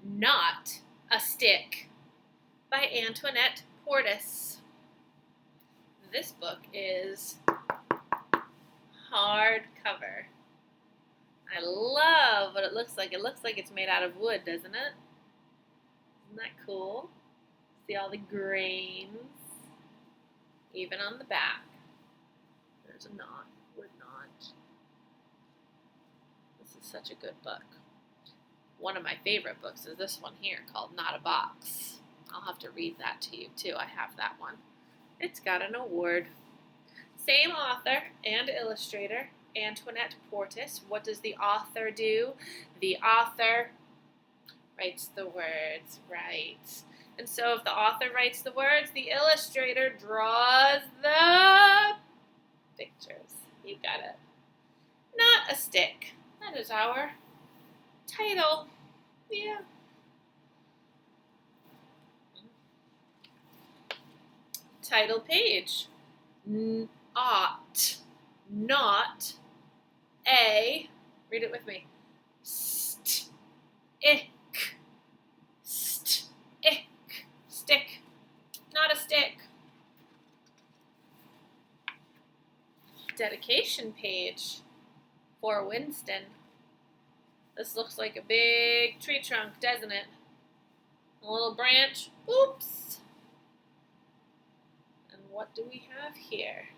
Not a Stick by Antoinette Portis. This book is hardcover. I love what it looks like. It looks like it's made out of wood, doesn't it? Isn't that cool? See all the grains, even on the back. There's a knot, wood knot. This is such a good book. One of my favorite books is this one here called Not a Box. I'll have to read that to you too. I have that one. It's got an award. Same author and illustrator, Antoinette Portis. What does the author do? The author writes the words, right? And so if the author writes the words, the illustrator draws the pictures. You got it. Not a Stick. That is our title. Yeah. Title page. Ought. Not. A. Read it with me. St. Ick. St. Ick. Stick. Not a stick. Dedication page for Winston. This looks like a big tree trunk, doesn't it? A little branch. Oops. And what do we have here?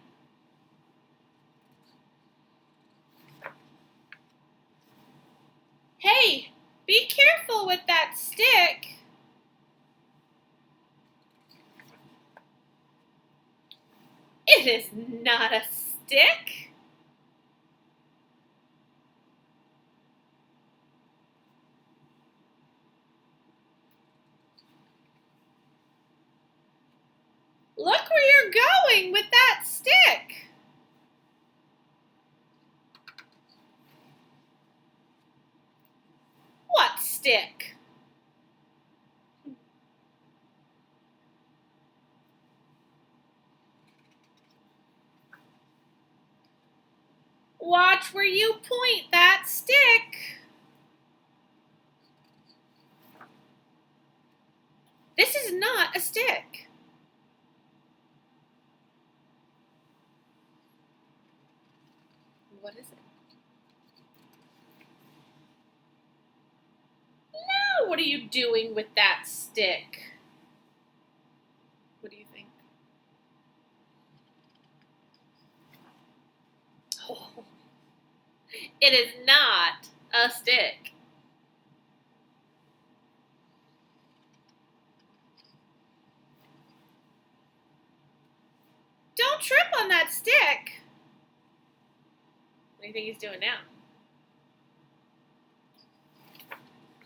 Hey, be careful with that stick. It is not a stick. Look where you're going with that stick. What stick? Watch where you point that stick. This is not a stick. What is it? No, what are you doing with that stick? What do you think? Oh, it is not a stick. Don't trip on that stick. What do you think he's doing now?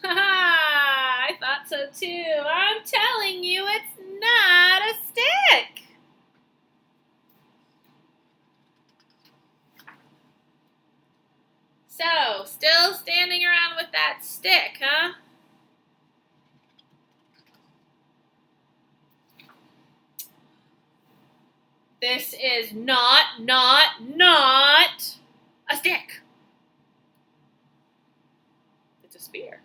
Haha, I thought so too. I'm telling you, it's not a stick. So, still standing around with that stick, huh? This is not a stick. It's a spear.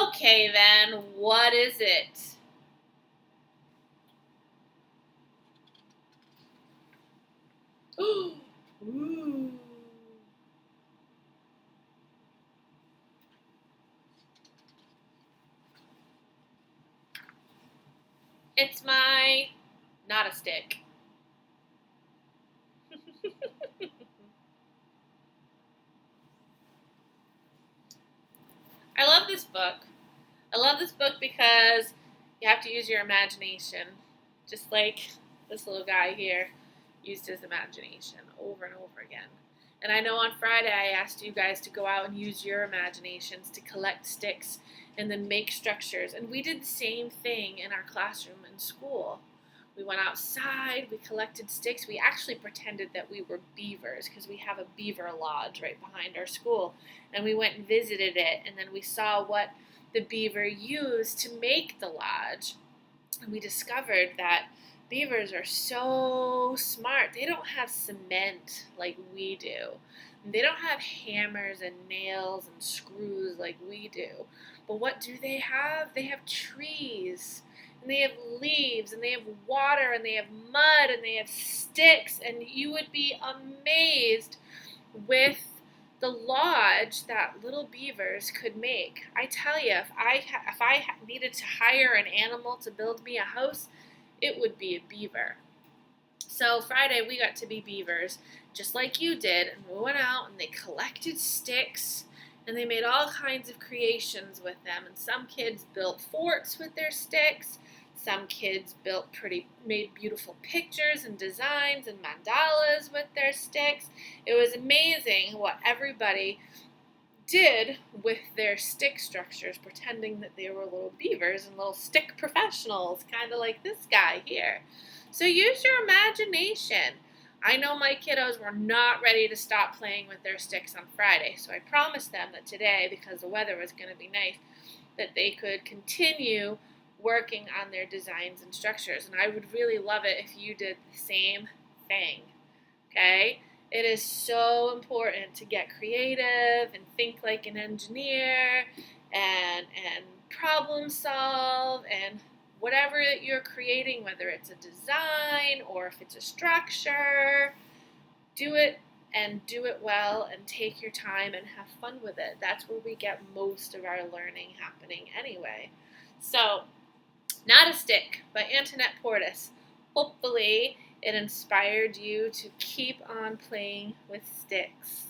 Okay then, what is it? Ooh. It's not a stick. I love this book. I love this book because you have to use your imagination. Just like this little guy here used his imagination over and over again. And I know on Friday I asked you guys to go out and use your imaginations to collect sticks and then make structures. And we did the same thing in our classroom in school. We went outside, we collected sticks. We actually pretended that we were beavers because we have a beaver lodge right behind our school. And we went and visited it, and then we saw what the beaver used to make the lodge. And we discovered that beavers are so smart. They don't have cement like we do. They don't have hammers and nails and screws like we do. But what do they have? They have trees, and they have leaves, and they have water, and they have mud, and they have sticks, and you would be amazed with the lodge that little beavers could make. I tell you, if I needed to hire an animal to build me a house, it would be a beaver. So Friday we got to be beavers, just like you did, and we went out and they collected sticks and they made all kinds of creations with them. And some kids built forts with their sticks. Some kids made beautiful pictures and designs and mandalas with their sticks. It was amazing what everybody did with their stick structures, pretending that they were little beavers and little stick professionals, kind of like this guy here. So use your imagination. I know my kiddos were not ready to stop playing with their sticks on Friday, so I promised them that today, because the weather was going to be nice, that they could continue working on their designs and structures. And I would really love it if you did the same thing. Okay? It is so important to get creative and think like an engineer and problem solve and whatever that you're creating, whether it's a design or if it's a structure, do it and do it well and take your time and have fun with it. That's where we get most of our learning happening anyway. So, Not a Stick by Antoinette Portis. Hopefully it inspired you to keep on playing with sticks.